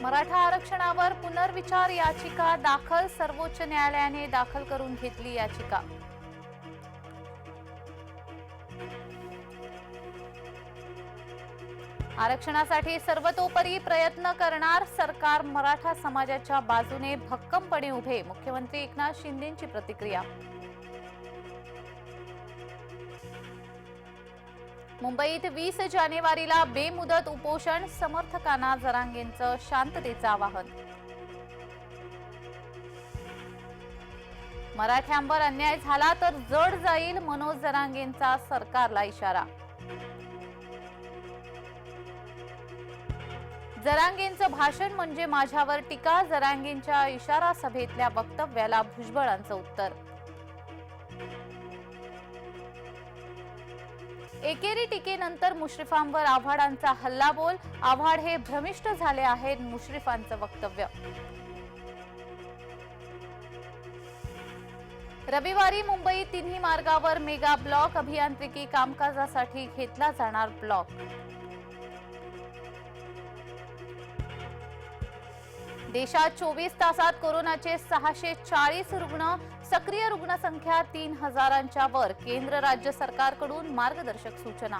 मराठा आरक्षणावर पुनर्विचार याचिका दाखल, सर्वोच्च न्यायालयाने दाखल करून घेतली याचिका। आरक्षणासाठी सर्वतोपरी प्रयत्न करणार सरकार, मराठा समाजाच्या बाजूने भक्कमपणे उभे, मुख्यमंत्री एकनाथ शिंदेंची प्रतिक्रिया। मुंबईत 20 जानेवारीला बेमुदत उपोषण, समर्थकांना जरांगेंचं शांततेचं आवाहन। मराठ्यांवर अन्याय झाला तर जड जाईल, मनोज जरांगेंचा सरकारला इशारा। जरांगेंचं भाषण म्हणजे माझ्यावर टीका, जरांगेंच्या इशारा सभेतल्या वक्तव्याला भुजबळांचं उत्तर। एकेरी टीकेनंतर मुश्रीफांवर आव्हाडांचा हल्लाबोल, आव्हाड हे भ्रमिष्ट झाले आहेत, मुश्रीफांचं वक्तव्य। रविवारी मुंबईत तिन्ही मार्गावर मेगा ब्लॉक, अभियांत्रिकी कामकाजासाठी घेतला जाणार ब्लॉक। देशात 24 तासात कोरोनाचे 640 रुग्ण, सक्रिय रुग्णसंख्या 3000च्या वर, केंद्र राज्य सरकारकडून मार्गदर्शक सूचना।